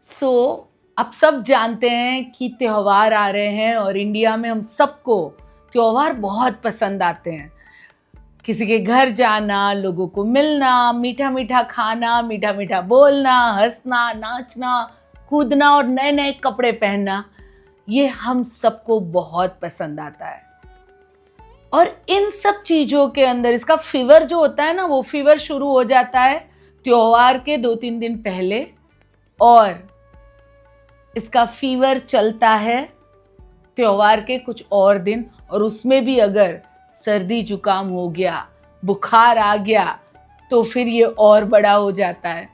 सो आप सब जानते हैं कि त्योहार आ रहे हैं और इंडिया में हम सबको त्योहार बहुत पसंद आते हैं। किसी के घर जाना, लोगों को मिलना, मीठा मीठा खाना, मीठा मीठा बोलना, हंसना, नाचना, कूदना और नए नए कपड़े पहनना, ये हम सबको बहुत पसंद आता है। और इन सब चीज़ों के अंदर इसका फीवर जो होता है ना, वो फीवर शुरू हो जाता है त्योहार के 2-3 दिन पहले, और इसका फीवर चलता है त्योहार के कुछ और दिन, और उसमें भी अगर सर्दी जुकाम हो गया, बुखार आ गया, तो फिर ये और बड़ा हो जाता है।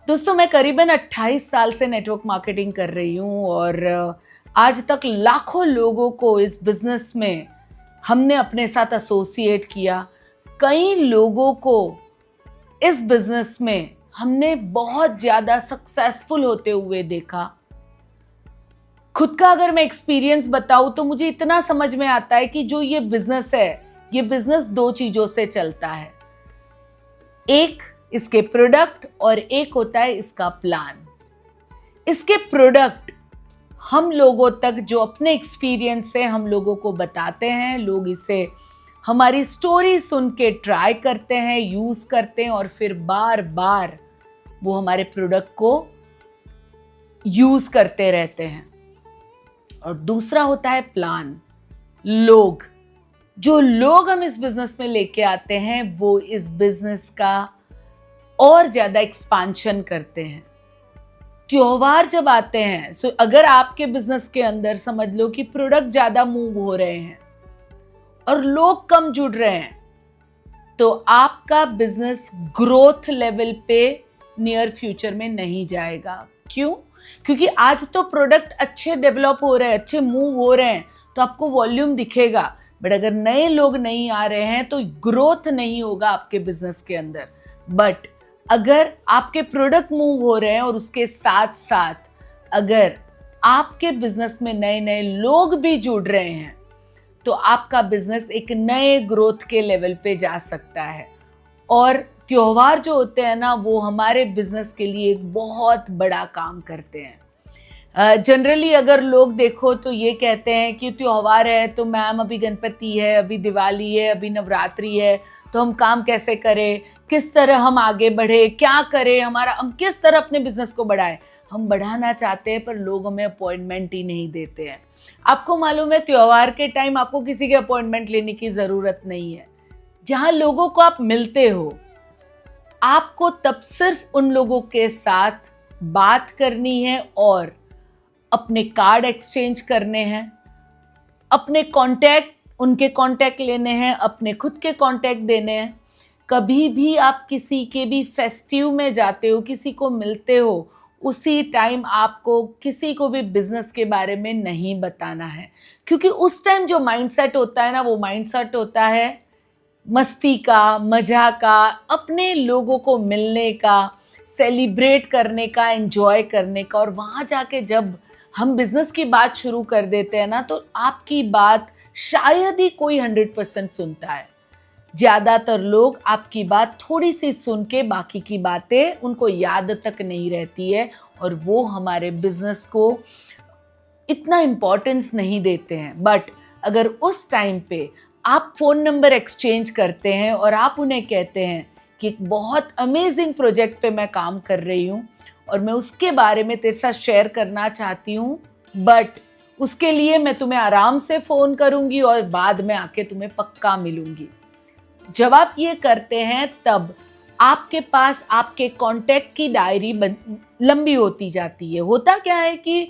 दोस्तों, मैं करीबन 28 साल से नेटवर्क मार्केटिंग कर रही हूँ और आज तक लाखों लोगों को इस बिजनेस में हमने अपने साथ एसोसिएट किया। कई लोगों को इस बिजनेस में हमने बहुत ज़्यादा सक्सेसफुल होते हुए देखा। खुद का अगर मैं एक्सपीरियंस बताऊं तो मुझे इतना समझ में आता है कि जो ये बिजनेस है, ये बिजनेस दो चीज़ों से चलता है। एक इसके प्रोडक्ट और एक होता है इसका प्लान। इसके प्रोडक्ट हम लोगों तक जो अपने एक्सपीरियंस से हम लोगों को बताते हैं, लोग इसे हमारी स्टोरी सुन के ट्राई करते हैं, यूज करते हैं और फिर बार बार वो हमारे प्रोडक्ट को यूज करते रहते हैं। और दूसरा होता है प्लान। लोग, जो लोग हम इस बिजनेस में लेके आते हैं, वो इस बिजनेस का और ज्यादा एक्सपांशन करते हैं। त्योहार जब आते हैं, सो अगर आपके बिजनेस के अंदर समझ लो कि प्रोडक्ट ज्यादा मूव हो रहे हैं और लोग कम जुड़ रहे हैं, तो आपका बिजनेस ग्रोथ लेवल पे नियर फ्यूचर में नहीं जाएगा। क्यों? क्योंकि आज तो प्रोडक्ट अच्छे डेवलप हो रहे हैं, अच्छे मूव हो रहे हैं, तो आपको वॉल्यूम दिखेगा, बट अगर नए लोग नहीं आ रहे हैं तो ग्रोथ नहीं होगा आपके बिजनेस के अंदर। बट अगर आपके प्रोडक्ट मूव हो रहे हैं और उसके साथ साथ अगर आपके बिजनेस में नए नए लोग भी जुड़ रहे हैं, तो आपका बिजनेस एक नए ग्रोथ के लेवल पे जा सकता है। और त्योहार जो होते हैं ना, वो हमारे बिजनेस के लिए एक बहुत बड़ा काम करते हैं। जनरली अगर लोग देखो तो ये कहते हैं कि त्योहार है तो मैम अभी गणपति है, अभी दिवाली है, अभी नवरात्रि है, तो हम काम कैसे करें, किस तरह हम आगे बढ़े, क्या करें, हम किस तरह अपने बिजनेस को बढ़ाएं। हम बढ़ाना चाहते हैं पर लोग हमें अपॉइंटमेंट ही नहीं देते हैं। आपको मालूम है, त्योहार के टाइम आपको किसी के अपॉइंटमेंट लेने की ज़रूरत नहीं है। जहाँ लोगों को आप मिलते हो, आपको तब सिर्फ उन लोगों के साथ बात करनी है और अपने कार्ड एक्सचेंज करने हैं, अपने कांटेक्ट, उनके कांटेक्ट लेने हैं, अपने खुद के कांटेक्ट देने हैं। कभी भी आप किसी के भी फेस्टिव में जाते हो, किसी को मिलते हो, उसी टाइम आपको किसी को भी बिजनेस के बारे में नहीं बताना है, क्योंकि उस टाइम जो माइंडसेट होता है ना, वो माइंडसेट होता है मस्ती का, मजा का, अपने लोगों को मिलने का, सेलिब्रेट करने का, एंजॉय करने का। और वहाँ जाके जब हम बिजनेस की बात शुरू कर देते हैं ना, तो आपकी बात शायद ही कोई 100% सुनता है। ज़्यादातर लोग आपकी बात थोड़ी सी सुन के बाकी की बातें उनको याद तक नहीं रहती है, और वो हमारे बिजनेस को इतना इम्पोर्टेंस नहीं देते हैं। बट अगर उस टाइम पे आप फ़ोन नंबर एक्सचेंज करते हैं और आप उन्हें कहते हैं कि एक बहुत अमेजिंग प्रोजेक्ट पे मैं काम कर रही हूँ और मैं उसके बारे में तेरे साथ शेयर करना चाहती हूँ, बट उसके लिए मैं तुम्हें आराम से फ़ोन करूँगी और बाद में आके तुम्हें पक्का मिलूँगी। जब आप ये करते हैं, तब आपके पास आपके कांटेक्ट की डायरी लंबी होती जाती है। होता क्या है कि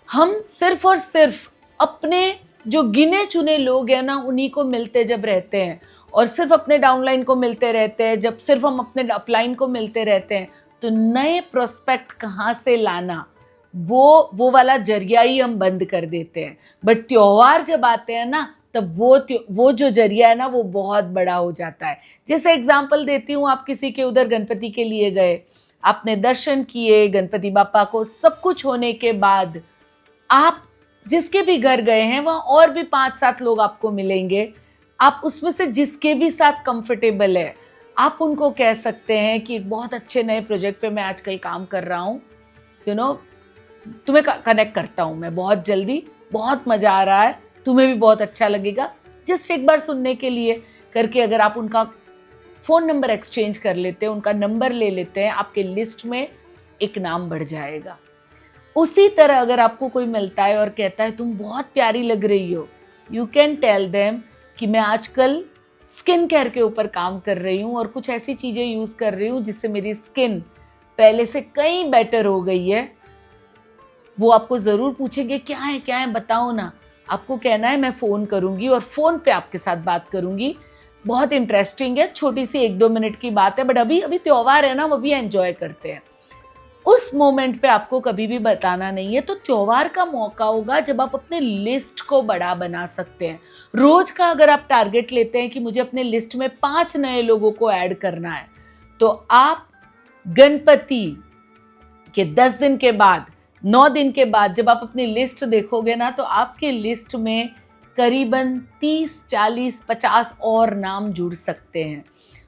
हम सिर्फ और सिर्फ अपने जो गिने चुने लोग हैं ना, उन्हीं को मिलते जब रहते हैं और सिर्फ अपने डाउनलाइन को मिलते रहते हैं, जब सिर्फ हम अपने अपलाइन को मिलते रहते हैं, तो नए प्रोस्पेक्ट कहाँ से लाना, वो वाला जरिया ही हम बंद कर देते हैं। बट त्योहार जब आते हैं ना, तब वो जो जरिया है ना, वो बहुत बड़ा हो जाता है। जैसे एग्जाम्पल देती हूँ, आप किसी के उधर गणपति के लिए गए, आपने दर्शन किए गणपति बापा को, सब कुछ होने के बाद आप जिसके भी घर गए हैं, वहाँ और भी 5-7 लोग आपको मिलेंगे। आप उसमें से जिसके भी साथ कंफर्टेबल है, आप उनको कह सकते हैं कि एक बहुत अच्छे नए प्रोजेक्ट पे मैं आजकल काम कर रहा हूँ, यू नो तुम्हें कनेक्ट करता हूँ मैं बहुत जल्दी, बहुत मज़ा आ रहा है, तुम्हें भी बहुत अच्छा लगेगा, जस्ट एक बार सुनने के लिए करके अगर आप उनका फ़ोन नंबर एक्सचेंज कर लेते हैं, उनका नंबर ले लेते हैं, आपके लिस्ट में एक नाम बढ़ जाएगा। उसी तरह अगर आपको कोई मिलता है और कहता है तुम बहुत प्यारी लग रही हो, यू कैन टेल देम कि मैं आजकल स्किन केयर के ऊपर काम कर रही हूँ और कुछ ऐसी चीज़ें यूज़ कर रही हूँ जिससे मेरी स्किन पहले से कहीं बेटर हो गई है। वो आपको ज़रूर पूछेंगे क्या है बताओ ना। आपको कहना है मैं फ़ोन करूँगी और फ़ोन पे आपके साथ बात करूँगी, बहुत इंटरेस्टिंग है, छोटी सी 1-2 मिनट की बात है, बट अभी अभी त्योहार है ना, वो भी एंजॉय करते हैं। उस मोमेंट पे आपको कभी भी बताना नहीं है। तो त्योहार का मौका होगा जब आप अपने लिस्ट को बड़ा बना सकते हैं। रोज का अगर आप टारगेट लेते हैं कि मुझे अपने लिस्ट में 5 नए लोगों को ऐड करना है, तो आप गणपति के 10 दिन के बाद, 9 दिन के बाद जब आप अपनी लिस्ट देखोगे ना, तो आपके लिस्ट में करीबन 30, 40, 50 और नाम जुड़ सकते हैं।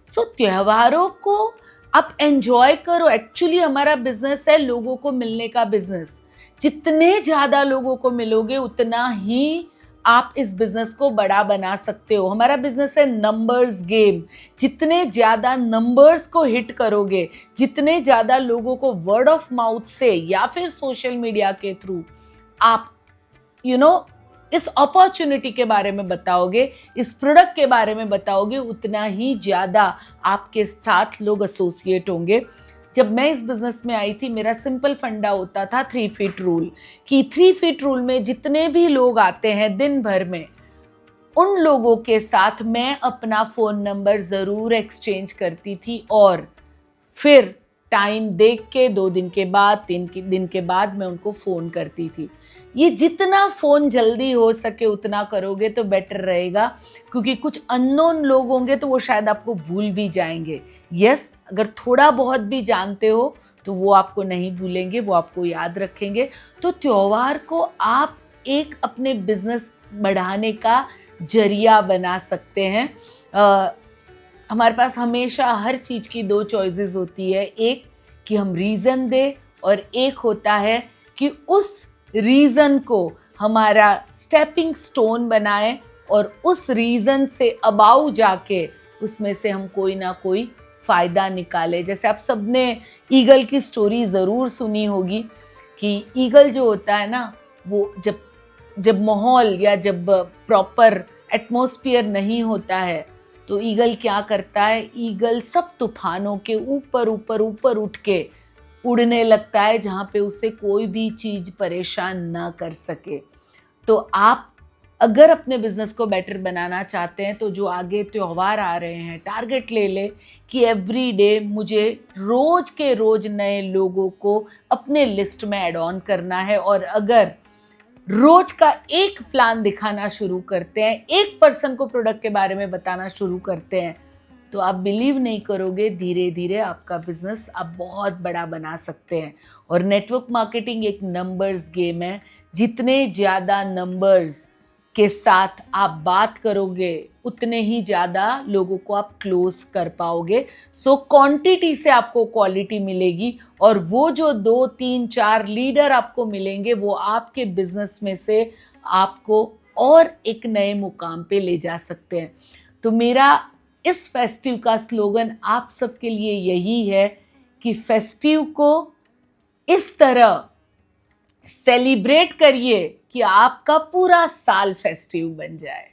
सो त्योहारों को आप एंजॉय करो। एक्चुअली हमारा बिजनेस है लोगों को मिलने का बिजनेस। जितने ज़्यादा लोगों को मिलोगे उतना ही आप इस बिजनेस को बड़ा बना सकते हो। हमारा बिजनेस है नंबर्स गेम। जितने ज़्यादा नंबर्स को हिट करोगे, जितने ज़्यादा लोगों को वर्ड ऑफ माउथ से या फिर सोशल मीडिया के थ्रू आप इस अपॉर्चुनिटी के बारे में बताओगे, इस प्रोडक्ट के बारे में बताओगे, उतना ही ज़्यादा आपके साथ लोग एसोसिएट होंगे। जब मैं इस बिज़नेस में आई थी, मेरा सिंपल फंडा होता था 3 फीट रूल, कि 3 फीट रूल में जितने भी लोग आते हैं दिन भर में, उन लोगों के साथ मैं अपना फ़ोन नंबर ज़रूर एक्सचेंज करती थी और फिर टाइम देख के 2 दिन के बाद, 3 दिन के बाद मैं उनको फ़ोन करती थी। ये जितना फ़ोन जल्दी हो सके उतना करोगे तो बेटर रहेगा, क्योंकि कुछ अननोन लोग होंगे तो वो शायद आपको भूल भी जाएंगे। यस, अगर थोड़ा बहुत भी जानते हो तो वो आपको नहीं भूलेंगे, वो आपको याद रखेंगे। तो त्योहार को आप एक अपने बिजनेस बढ़ाने का जरिया बना सकते हैं। हमारे पास हमेशा हर चीज़ की 2 चॉइसेस होती है, एक कि हम रीज़न दें और एक होता है कि उस रीज़न को हमारा स्टेपिंग स्टोन बनाएं और उस रीज़न से अबाउ जाके उसमें से हम कोई ना कोई फ़ायदा निकालें। जैसे आप सबने ईगल की स्टोरी ज़रूर सुनी होगी कि ईगल जो होता है ना, वो जब माहौल या जब प्रॉपर एटमॉस्फेयर नहीं होता है तो ईगल क्या करता है, ईगल सब तूफानों के ऊपर ऊपर ऊपर उठ के उड़ने लगता है जहाँ पे उसे कोई भी चीज़ परेशान ना कर सके। तो आप अगर अपने बिजनेस को बेटर बनाना चाहते हैं तो जो आगे त्योहार आ रहे हैं, टारगेट ले ले कि एवरी डे मुझे रोज के रोज नए लोगों को अपने लिस्ट में ऐड ऑन करना है। और अगर रोज का एक प्लान दिखाना शुरू करते हैं, एक पर्सन को प्रोडक्ट के बारे में बताना शुरू करते हैं, तो आप बिलीव नहीं करोगे, धीरे धीरे आपका बिजनेस आप बहुत बड़ा बना सकते हैं। और नेटवर्क मार्केटिंग एक नंबर्स गेम है। जितने ज़्यादा नंबर्स के साथ आप बात करोगे उतने ही ज़्यादा लोगों को आप क्लोज कर पाओगे। सो क्वांटिटी से आपको क्वालिटी मिलेगी और वो जो 2, 3, 4 लीडर आपको मिलेंगे वो आपके बिजनेस में से आपको और एक नए मुकाम पे ले जा सकते हैं। तो मेरा इस फेस्टिव का स्लोगन आप सबके लिए यही है कि फेस्टिव को इस तरह सेलिब्रेट करिए कि आपका पूरा साल फेस्टिव बन जाए।